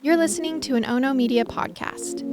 You're listening to an Ono Media podcast.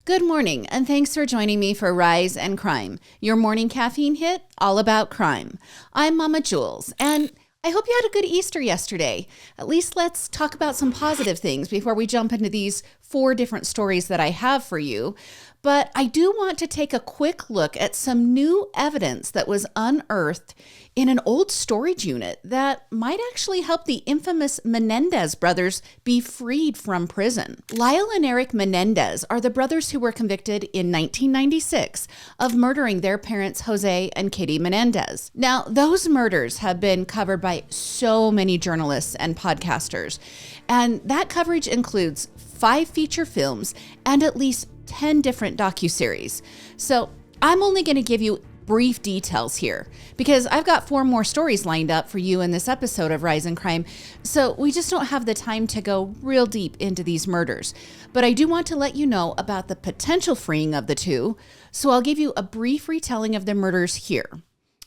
Good morning, and thanks for joining me for Rise and Crime, your morning caffeine hit all about crime. I'm Mama Jules, and I hope you had a good Easter yesterday. At least let's talk about some positive things before we jump into these 4 different stories that I have for you. But I do want to take a quick look at some new evidence that was unearthed in an old storage unit that might actually help the infamous Menendez brothers be freed from prison. Lyle and Eric Menendez are the brothers who were convicted in 1996 of murdering their parents, Jose and Kitty Menendez. Now, those murders have been covered by so many journalists and podcasters, and that coverage includes 5 feature films and at least 10 different docuseries. So I'm only going to give you brief details here because I've got 4 more stories lined up for you in this episode of Rise and Crime. So we just don't have the time to go real deep into these murders. But I do want to let you know about the potential freeing of the 2. So I'll give you a brief retelling of the murders here. All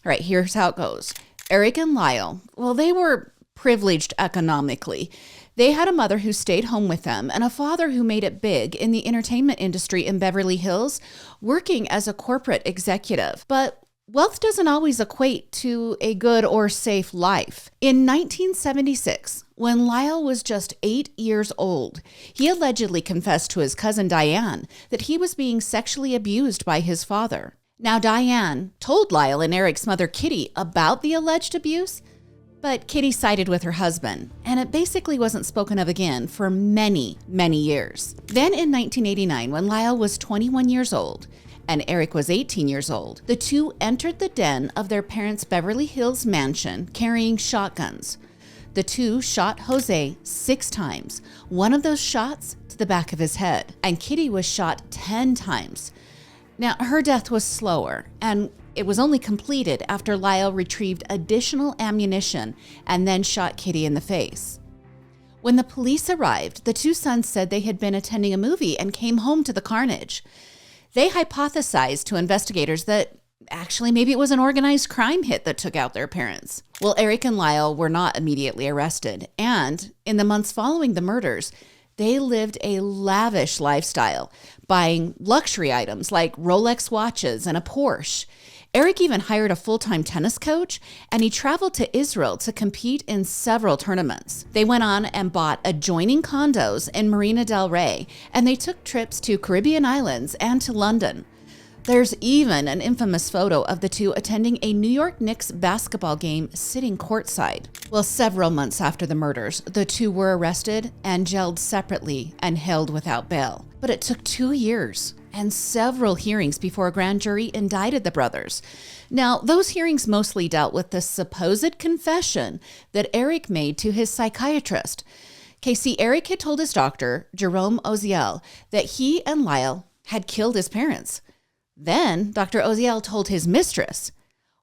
right, here's how it goes. Eric and Lyle, well, they were privileged economically. They had a mother who stayed home with them and a father who made it big in the entertainment industry in Beverly Hills, working as a corporate executive. But wealth doesn't always equate to a good or safe life. In 1976, when Lyle was just 8 years old, he allegedly confessed to his cousin Diane that he was being sexually abused by his father. Now, Diane told Lyle and Eric's mother, Kitty, about the alleged abuse, but Kitty sided with her husband, and it basically wasn't spoken of again for many, many years. Then in 1989, when Lyle was 21 years old and Eric was 18 years old, the 2 entered the den of their parents' Beverly Hills mansion carrying shotguns. The 2 shot Jose 6 times, one of those shots to the back of his head, and Kitty was shot 10 times. Now, her death was slower, and it was only completed after Lyle retrieved additional ammunition and then shot Kitty in the face. When the police arrived, the 2 sons said they had been attending a movie and came home to the carnage. They hypothesized to investigators that actually maybe it was an organized crime hit that took out their parents. Well, Eric and Lyle were not immediately arrested, and in the months following the murders, they lived a lavish lifestyle, buying luxury items like Rolex watches and a Porsche. Eric even hired a full-time tennis coach, and he traveled to Israel to compete in several tournaments. They went on and bought adjoining condos in Marina del Rey, and they took trips to Caribbean islands and to London. There's even an infamous photo of the 2 attending a New York Knicks basketball game sitting courtside. Well, several months after the murders, the 2 were arrested and jailed separately and held without bail. But it took 2 years and several hearings before a grand jury indicted the brothers. Now, those hearings mostly dealt with the supposed confession that Eric made to his psychiatrist. See, Eric had told his doctor, Jerome Oziel, that he and Lyle had killed his parents. Then Dr. Oziel told his mistress.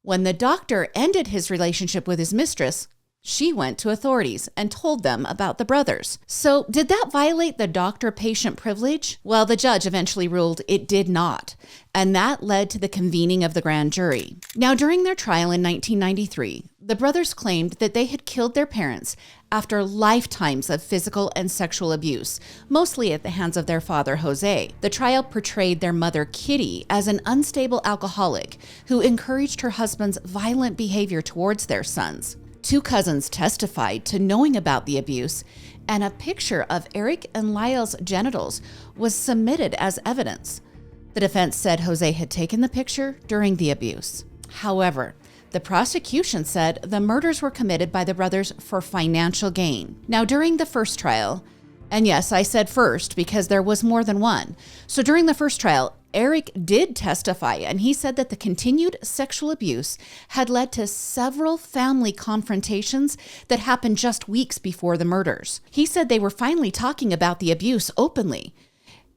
When the doctor ended his relationship with his mistress, she went to authorities and told them about the brothers. So did that violate the doctor-patient privilege? Well, the judge eventually ruled it did not, and that led to the convening of the grand jury. Now, during their trial in 1993, the brothers claimed that they had killed their parents after lifetimes of physical and sexual abuse, mostly at the hands of their father, Jose. The trial portrayed their mother, Kitty, as an unstable alcoholic who encouraged her husband's violent behavior towards their sons. 2 cousins testified to knowing about the abuse, and a picture of Eric and Lyle's genitals was submitted as evidence. The defense said Jose had taken the picture during the abuse. However, the prosecution said the murders were committed by the brothers for financial gain. Now, during the first trial, and yes, I said first because there was more than one. So during the first trial, Eric did testify, and he said that the continued sexual abuse had led to several family confrontations that happened just weeks before the murders. He said they were finally talking about the abuse openly.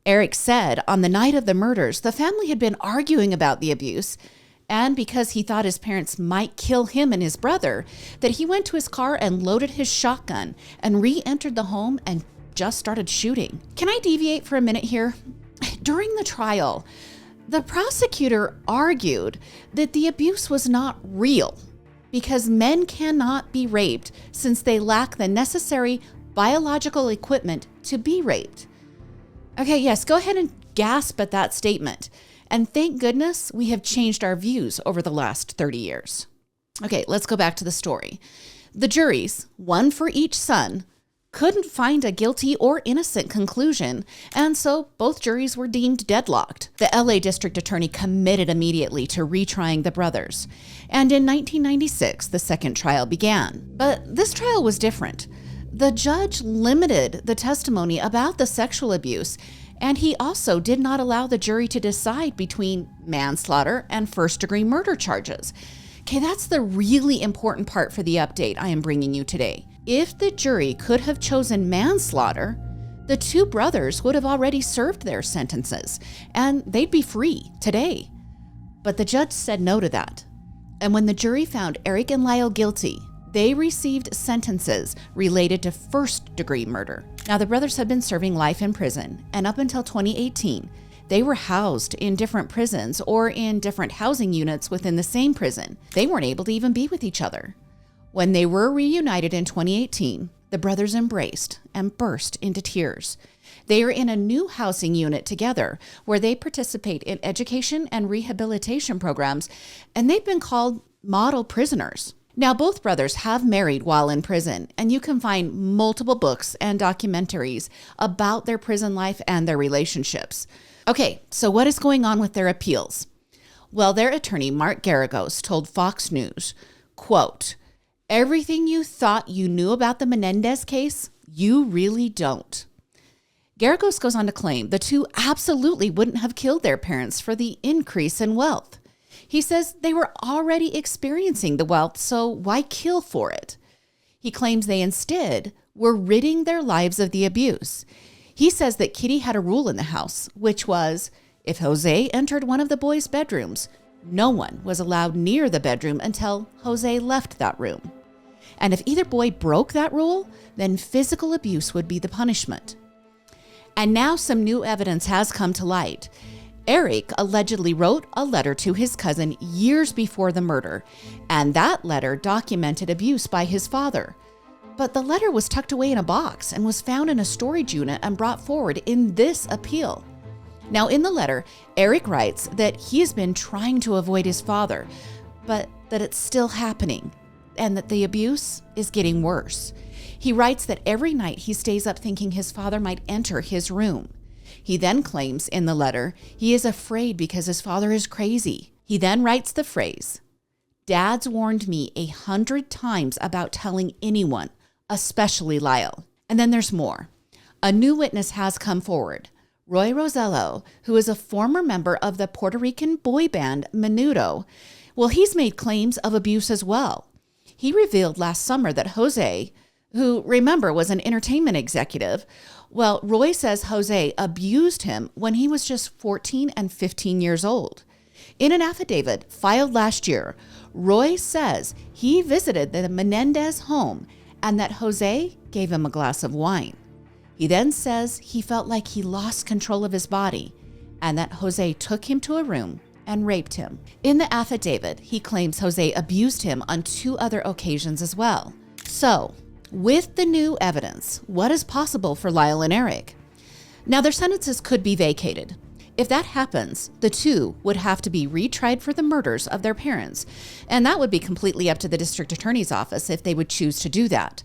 Eric said on the night of the murders, the family had been arguing about the abuse, and because he thought his parents might kill him and his brother, that he went to his car and loaded his shotgun and re-entered the home and just started shooting. Can I deviate for a minute here? During the trial, the prosecutor argued that the abuse was not real. because men cannot be raped since they lack the necessary biological equipment to be raped. Okay, yes, go ahead and gasp at that statement. And thank goodness we have changed our views over the last 30 years. Okay, let's go back to the story. The juries, one for each son, couldn't find a guilty or innocent conclusion, and so both juries were deemed deadlocked. The LA District Attorney committed immediately to retrying the brothers, and in 1996, the second trial began. But this trial was different. The judge limited the testimony about the sexual abuse, and he also did not allow the jury to decide between manslaughter and first-degree murder charges. Okay, that's the really important part for the update I am bringing you today. If the jury could have chosen manslaughter, the two brothers would have already served their sentences, and they'd be free today. But the judge said no to that. And when the jury found Eric and Lyle guilty, they received sentences related to first-degree murder. Now, the brothers had been serving life in prison, and up until 2018, they were housed in different prisons or in different housing units within the same prison. They weren't able to even be with each other. When they were reunited in 2018, the brothers embraced and burst into tears. They are in a new housing unit together where they participate in education and rehabilitation programs, and they've been called model prisoners. Now, both brothers have married while in prison, and you can find multiple books and documentaries about their prison life and their relationships. Okay, so what is going on with their appeals? Well, their attorney, Mark Garagos, told Fox News, quote, "Everything you thought you knew about the Menendez case, you really don't." Garagos goes on to claim the two absolutely wouldn't have killed their parents for the increase in wealth. He says they were already experiencing the wealth, so why kill for it? He claims they instead were ridding their lives of the abuse. He says that Kitty had a rule in the house, which was if Jose entered one of the boys' bedrooms, no one was allowed near the bedroom until Jose left that room. And if either boy broke that rule, then physical abuse would be the punishment. And now some new evidence has come to light. Eric allegedly wrote a letter to his cousin years before the murder, and that letter documented abuse by his father. But the letter was tucked away in a box and was found in a storage unit and brought forward in this appeal. Now, in the letter, Eric writes that he has been trying to avoid his father, but that it's still happening and that the abuse is getting worse. He writes that every night he stays up thinking his father might enter his room. He then claims in the letter he is afraid because his father is crazy. He then writes the phrase, "Dad's warned me 100 times about telling anyone, especially Lyle." And then there's more. A new witness has come forward. Roy Rosello, who is a former member of the Puerto Rican boy band Menudo. Well, he's made claims of abuse as well. He revealed last summer that Jose, who, remember, was an entertainment executive, well, Roy says Jose abused him when he was just 14 and 15 years old. In an affidavit filed last year, Roy says he visited the Menendez home and that Jose gave him a glass of wine. He then says he felt like he lost control of his body and that Jose took him to a room and raped him. In the affidavit, he claims Jose abused him on 2 other occasions as well. So, with the new evidence, what is possible for Lyle and Eric? Now, their sentences could be vacated. If that happens, the two would have to be retried for the murders of their parents, and that would be completely up to the district attorney's office if they would choose to do that.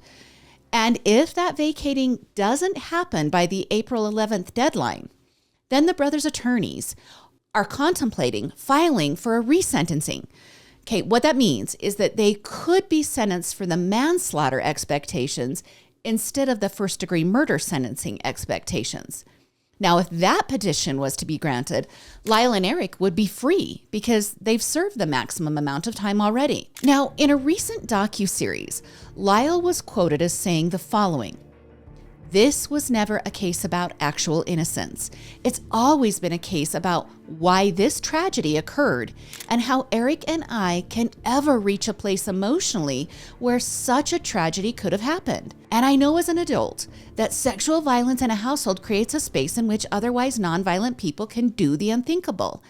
And if that vacating doesn't happen by the April 11th deadline, then the brothers' attorneys are contemplating filing for a resentencing. Okay, what that means is that they could be sentenced for the manslaughter expectations instead of the first-degree murder sentencing expectations. Now, if that petition was to be granted, Lyle and Eric would be free because they've served the maximum amount of time already. Now, in a recent docuseries, Lyle was quoted as saying the following: "This was never a case about actual innocence. It's always been a case about why this tragedy occurred and how Eric and I can ever reach a place emotionally where such a tragedy could have happened. And I know as an adult that sexual violence in a household creates a space in which otherwise nonviolent people can do the unthinkable.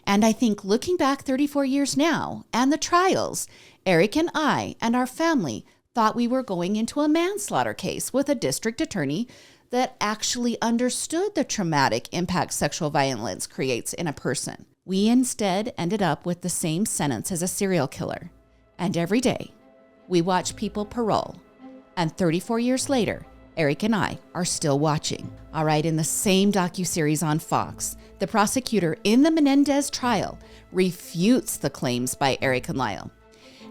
And I think looking back 34 years now and the trials, Eric and I and our family thought we were going into a manslaughter case with a district attorney that actually understood the traumatic impact sexual violence creates in a person. We instead ended up with the same sentence as a serial killer. And every day, we watch people parole. And 34 years later, Eric and I are still watching. All right, in the same docuseries on Fox, the prosecutor in the Menendez trial refutes the claims by Eric and Lyle.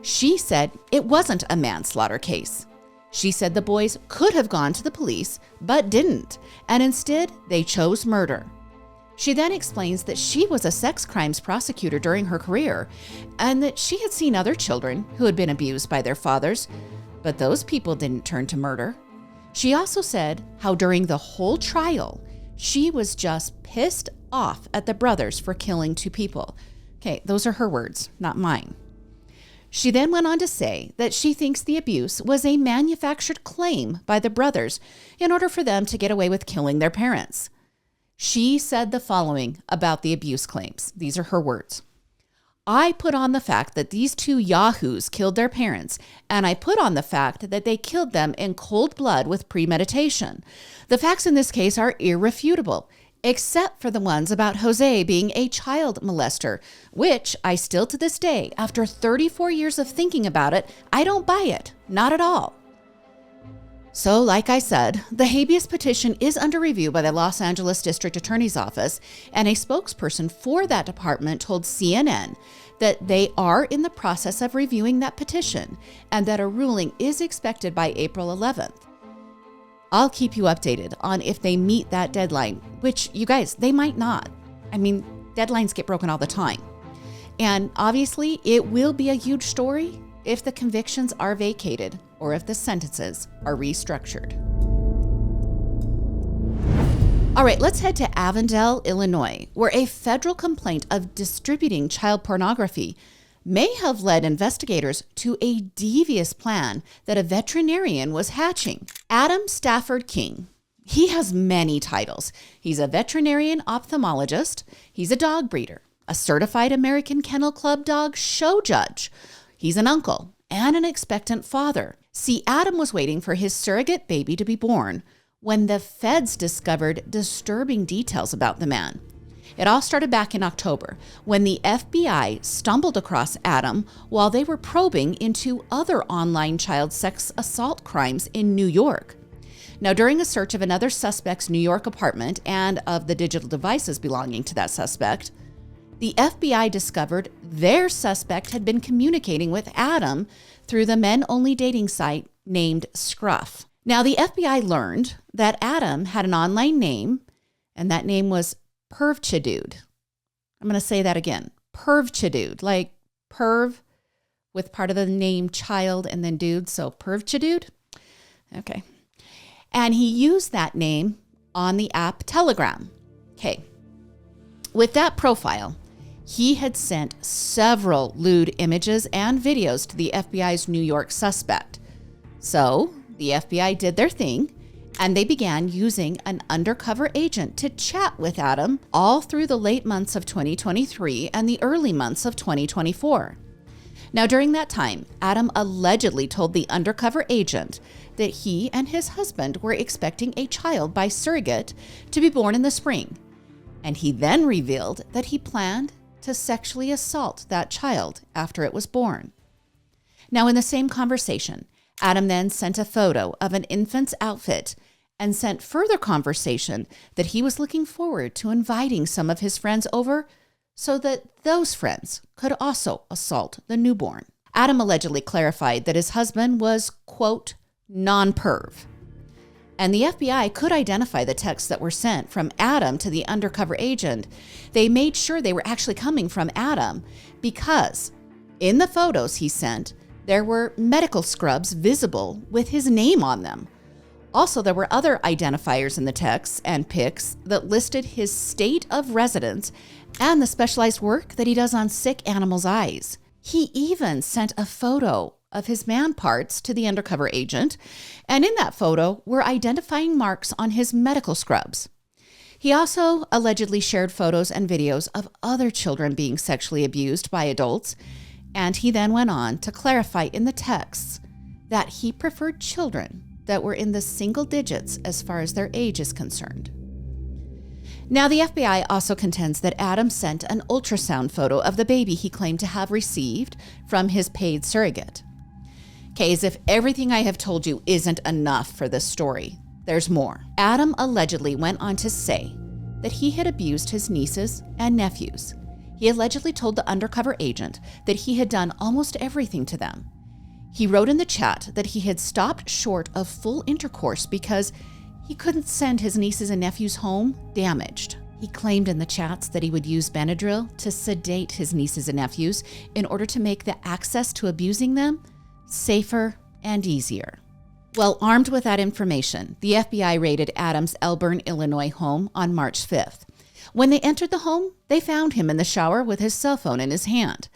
She said it wasn't a manslaughter case. She said the boys could have gone to the police, but didn't, and instead they chose murder. She then explains that she was a sex crimes prosecutor during her career, and that she had seen other children who had been abused by their fathers, but those people didn't turn to murder. She also said how during the whole trial, she was just pissed off at the brothers for killing 2 people. Okay, those are her words, not mine. She then went on to say that she thinks the abuse was a manufactured claim by the brothers in order for them to get away with killing their parents. She said the following about the abuse claims. These are her words. I put on the fact that these 2 yahoos killed their parents, and I put on the fact that they killed them in cold blood with premeditation. The facts in this case are irrefutable, except for the ones about Jose being a child molester, which I still to this day, after 34 years of thinking about it, I don't buy it. Not at all. So, like I said, the habeas petition is under review by the Los Angeles District Attorney's Office, and a spokesperson for that department told CNN that they are in the process of reviewing that petition and that a ruling is expected by April 11th. I'll keep you updated on if they meet that deadline, which, you guys, they might not. I mean, deadlines get broken all the time. And obviously, it will be a huge story if the convictions are vacated or if the sentences are restructured. All right, let's head to Avondale, Illinois, where a federal complaint of distributing child pornography may have led investigators to a devious plan that a veterinarian was hatching. Adam Stafford King. He has many titles. He's a veterinarian ophthalmologist. He's a dog breeder, a certified American Kennel Club dog show judge. He's an uncle and an expectant father. See, Adam was waiting for his surrogate baby to be born when the feds discovered disturbing details about the man. It all started back in October when the FBI stumbled across Adam while they were probing into other online child sex assault crimes in New York. Now, during a search of another suspect's New York apartment and of the digital devices belonging to that suspect, the FBI discovered their suspect had been communicating with Adam through the men-only dating site named Scruff. Now, the FBI learned that Adam had an online name, and that name was Pervchadude. I'm going to say that again. Pervchadude, like perv with part of the name child and then dude. So Pervchadude. Okay. And he used that name on the app Telegram. Okay. With that profile, he had sent several lewd images and videos to the FBI's New York suspect. So the FBI did their thing, and they began using an undercover agent to chat with Adam all through the late months of 2023 and the early months of 2024. Now, during that time, Adam allegedly told the undercover agent that he and his husband were expecting a child by surrogate to be born in the spring. And he then revealed that he planned to sexually assault that child after it was born. Now, in the same conversation, Adam then sent a photo of an infant's outfit and sent further conversation that he was looking forward to inviting some of his friends over so that those friends could also assault the newborn. Adam allegedly clarified that his husband was, quote, non-perv. And the FBI could identify the texts that were sent from Adam to the undercover agent. They made sure they were actually coming from Adam because in the photos he sent, there were medical scrubs visible with his name on them. Also, there were other identifiers in the texts and pics that listed his state of residence and the specialized work that he does on sick animals' eyes. He even sent a photo of his man parts to the undercover agent, and in that photo were identifying marks on his medical scrubs. He also allegedly shared photos and videos of other children being sexually abused by adults, and he then went on to clarify in the texts that he preferred children that were in the single digits as far as their age is concerned. Now, the FBI also contends that Adam sent an ultrasound photo of the baby he claimed to have received from his paid surrogate. Okay, as if everything I have told you isn't enough for this story, there's more. Adam allegedly went on to say that he had abused his nieces and nephews. He allegedly told the undercover agent that he had done almost everything to them. He wrote in the chat that he had stopped short of full intercourse because he couldn't send his nieces and nephews home damaged. He claimed in the chats that he would use Benadryl to sedate his nieces and nephews in order to make the access to abusing them safer and easier. Well, armed with that information, the FBI raided Adam's Elburn, Illinois home on March 5th. When they entered the home, they found him in the shower with his cell phone in his hand.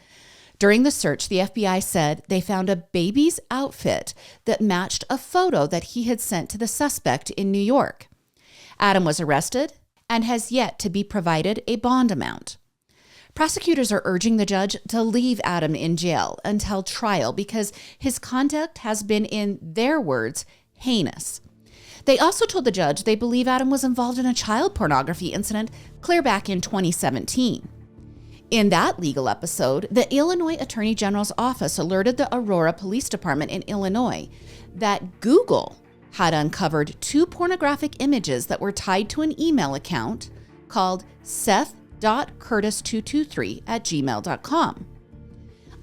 During the search, the FBI said they found a baby's outfit that matched a photo that he had sent to the suspect in New York. Adam was arrested and has yet to be provided a bond amount. Prosecutors are urging the judge to leave Adam in jail until trial because his conduct has been, in their words, heinous. They also told the judge they believe Adam was involved in a child pornography incident clear back in 2017. In that legal episode, the Illinois Attorney General's office alerted the Aurora Police Department in Illinois that Google had uncovered 2 pornographic images that were tied to an email account called seth.curtis223@gmail.com.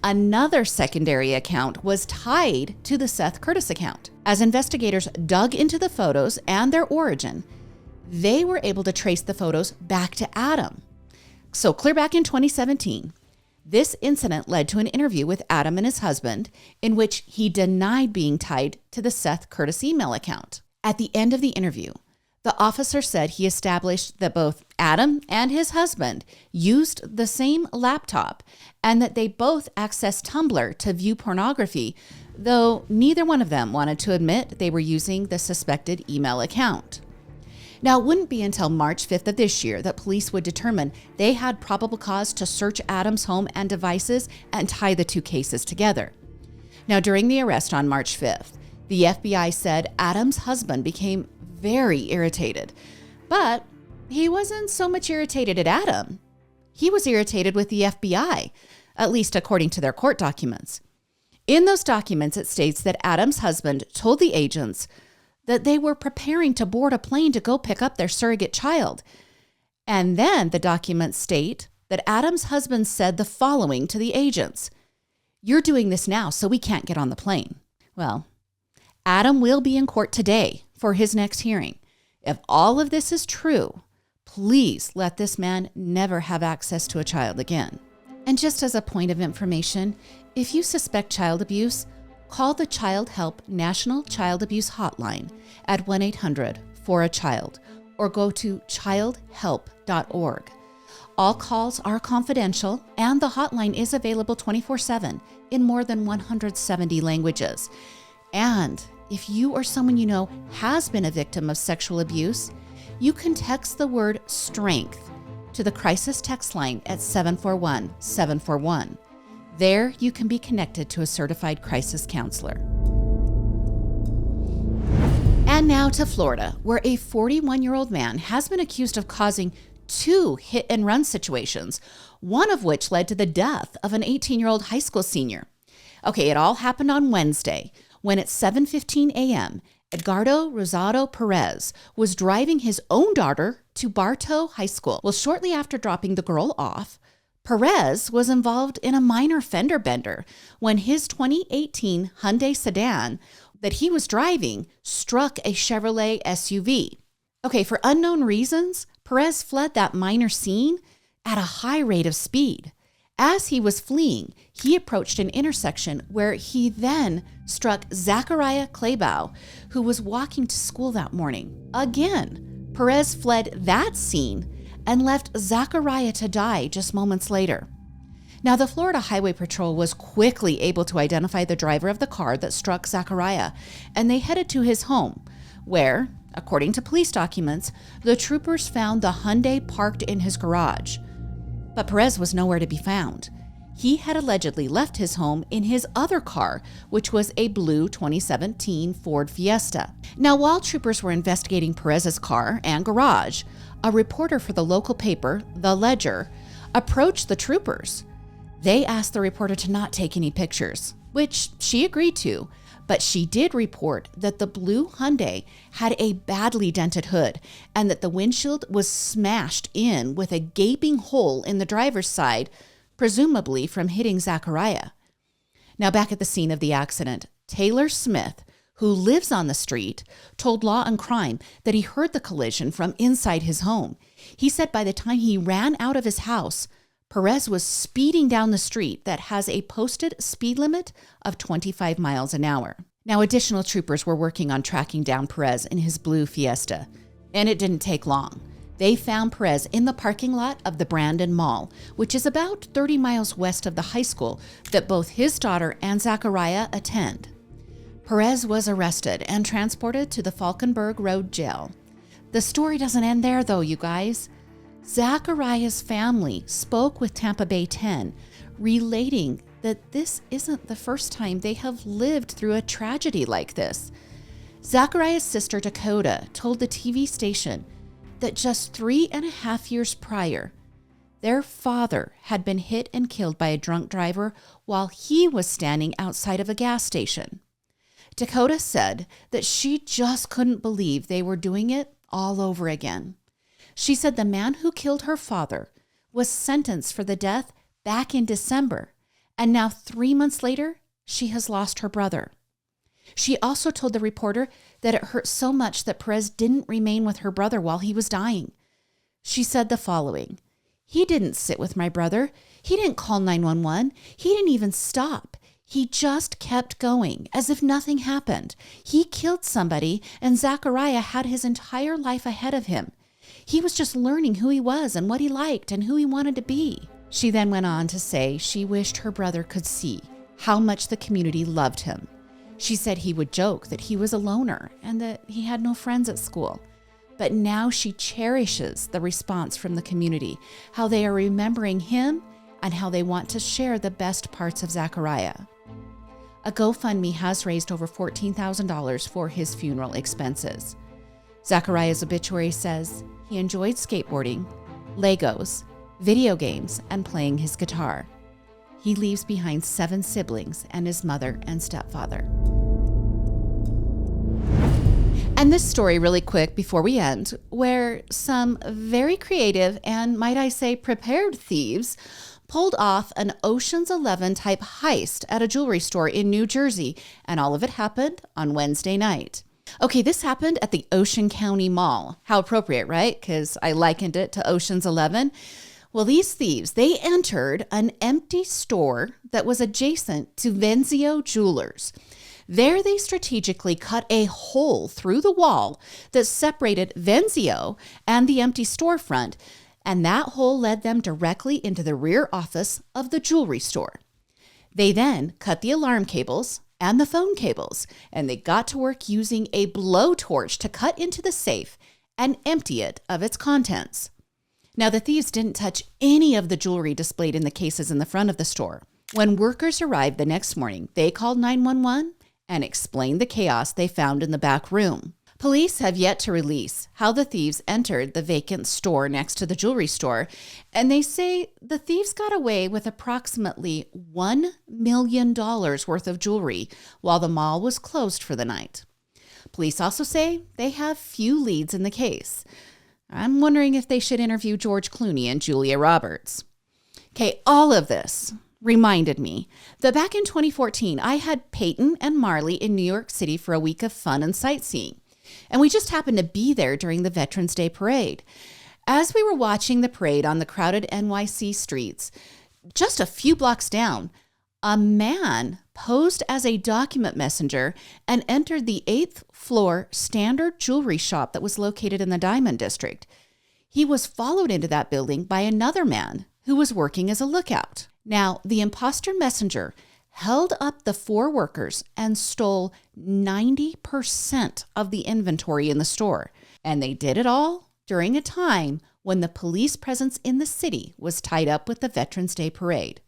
Another secondary account was tied to the Seth Curtis account. As investigators dug into the photos and their origin, they were able to trace the photos back to Adam. So clear back in 2017, this incident led to an interview with Adam and his husband in which he denied being tied to the Seth Curtis email account. At the end of the interview, the officer said he established that both Adam and his husband used the same laptop and that they both accessed Tumblr to view pornography, though neither one of them wanted to admit they were using the suspected email account. Now, it wouldn't be until March 5th of this year that police would determine they had probable cause to search Adam's home and devices and tie the 2 cases together. Now, during the arrest on March 5th, the FBI said Adam's husband became very irritated, but he wasn't so much irritated at Adam. He was irritated with the FBI, at least according to their court documents. In those documents, it states that Adam's husband told the agents that they were preparing to board a plane to go pick up their surrogate child. And then the documents state that Adam's husband said the following to the agents: "You're doing this now, so we can't get on the plane." Well, Adam will be in court today for his next hearing. If all of this is true, please let this man never have access to a child again. And just as a point of information, if you suspect child abuse, call the Child Help National Child Abuse Hotline at 1-800-4-A-CHILD or go to childhelp.org. All calls are confidential and the hotline is available 24/7 in more than 170 languages. And if you or someone you know has been a victim of sexual abuse, you can text the word STRENGTH to the crisis text line at 741-741. There, you can be connected to a certified crisis counselor. And now to Florida, where a 41-year-old man has been accused of causing 2 hit-and-run situations, one of which led to the death of an 18-year-old high school senior. Okay, it all happened on Wednesday, when at 7:15 a.m., Edgardo Rosado Perez was driving his own daughter to Bartow High School. Well, shortly after dropping the girl off, Perez was involved in a minor fender bender when his 2018 Hyundai sedan that he was driving struck a Chevrolet SUV. Okay, for unknown reasons, Perez fled that minor scene at a high rate of speed. As he was fleeing, he approached an intersection where he then struck Zachariah Claybow, who was walking to school that morning. Again, Perez fled that scene and left Zachariah to die just moments later. Now, the Florida Highway Patrol was quickly able to identify the driver of the car that struck Zachariah, and they headed to his home, where, According to police documents, the troopers found the Hyundai parked in his garage. But Perez was nowhere to be found. He had allegedly left his home in his other car, which was a blue 2017 Ford Fiesta. Now, while troopers were investigating Perez's car and garage, a reporter for the local paper, The Ledger, approached the troopers. They asked the reporter to not take any pictures, which she agreed to, but she did report that the blue Hyundai had a badly dented hood and that the windshield was smashed in with a gaping hole in the driver's side, presumably from hitting Zachariah. Now, back at the scene of the accident, Taylor Smith, who lives on the street, told Law and Crime that he heard the collision from inside his home. He said by the time he ran out of his house, Perez was speeding down the street that has a posted speed limit of 25 miles an hour. Now, additional troopers were working on tracking down Perez in his blue Fiesta, and it didn't take long. They found Perez in the parking lot of the Brandon Mall, which is about 30 miles west of the high school that both his daughter and Zachariah attend. Perez was arrested and transported to the Falkenberg Road jail. The story doesn't end there, though, you guys. Zachariah's family spoke with Tampa Bay 10, relating that this isn't the first time they have lived through a tragedy like this. Zachariah's sister Dakota told the TV station that just 3.5 years prior, their father had been hit and killed by a drunk driver while he was standing outside of a gas station. Dakota said that she just couldn't believe they were doing it all over again. She said the man who killed her father was sentenced for the death back in December, and now 3 months later, she has lost her brother. She also told the reporter that it hurt so much that Perez didn't remain with her brother while he was dying. She said the following: "He didn't sit with my brother. He didn't call 911. He didn't even stop. He just kept going as if nothing happened. He killed somebody, and Zachariah had his entire life ahead of him. He was just learning who he was and what he liked and who he wanted to be." She then went on to say she wished her brother could see how much the community loved him. She said he would joke that he was a loner and that he had no friends at school. But now she cherishes the response from the community, how they are remembering him and how they want to share the best parts of Zachariah. A GoFundMe has raised over $14,000 for his funeral expenses. Zachariah's obituary says he enjoyed skateboarding, Legos, video games, and playing his guitar. He leaves behind 7 siblings and his mother and stepfather. And this story really quick before we end, where some very creative and, might I say, prepared thieves pulled off an Ocean's 11 type heist at a jewelry store in New Jersey, and all of it happened on Wednesday night. Okay, this happened at the Ocean County Mall. How appropriate, right? Because I likened it to Ocean's 11. Well, these thieves, they entered an empty store that was adjacent to Venzio Jewelers. There they strategically cut a hole through the wall that separated Venzio and the empty storefront, and that hole led them directly into the rear office of the jewelry store. They then cut the alarm cables and the phone cables, and they got to work using a blowtorch to cut into the safe and empty it of its contents. Now, the thieves didn't touch any of the jewelry displayed in the cases in the front of the store. When workers arrived the next morning, they called 911 and explained the chaos they found in the back room. Police have yet to release how the thieves entered the vacant store next to the jewelry store, and they say the thieves got away with approximately $1 million worth of jewelry while the mall was closed for the night. Police also say they have few leads in the case. I'm wondering if they should interview George Clooney and Julia Roberts. Okay, all of this reminded me that back in 2014, I had Peyton and Marley in New York City for a week of fun and sightseeing. And we just happened to be there during the Veterans Day parade. As we were watching the parade on the crowded NYC streets, just a few blocks down, a man posed as a document messenger and entered the 8th floor standard jewelry shop that was located in the Diamond District. He was followed into that building by another man who was working as a lookout. Now, the imposter messenger held up the 4 workers and stole 90% of the inventory in the store. And they did it all during a time when the police presence in the city was tied up with the Veterans Day parade.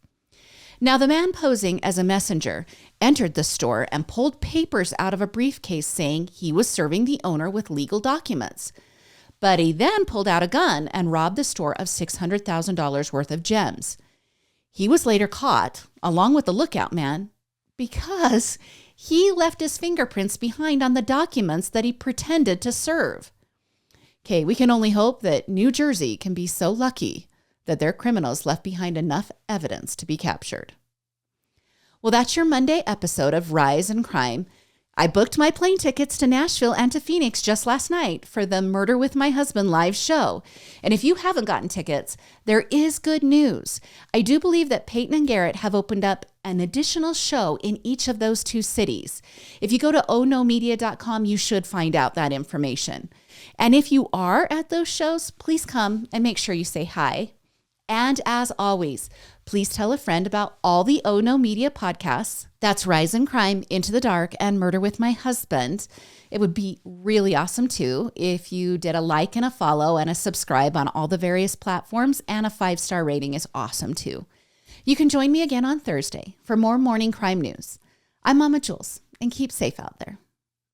Now, the man posing as a messenger entered the store and pulled papers out of a briefcase saying he was serving the owner with legal documents. But he then pulled out a gun and robbed the store of $600,000 worth of gems. He was later caught, along with the lookout man, because he left his fingerprints behind on the documents that he pretended to serve. Okay, we can only hope that New Jersey can be so lucky that their criminals left behind enough evidence to be captured. Well, that's your Monday episode of Rise and Crime. I booked my plane tickets to Nashville and to Phoenix just last night for the Murder with My Husband live show. And if you haven't gotten tickets, there is good news. I do believe that Peyton and Garrett have opened up an additional show in each of those 2 cities. If you go to ohnomedia.com, you should find out that information. And if you are at those shows, please come and make sure you say hi. And as always, please tell a friend about all the Oh No Media podcasts. That's Rise and Crime, Into the Dark, and Murder with My Husband. It would be really awesome, too, if you did a like and a follow and a subscribe on all the various platforms, and a 5-star rating is awesome, too. You can join me again on Thursday for more morning crime news. I'm Mama Jules, and keep safe out there.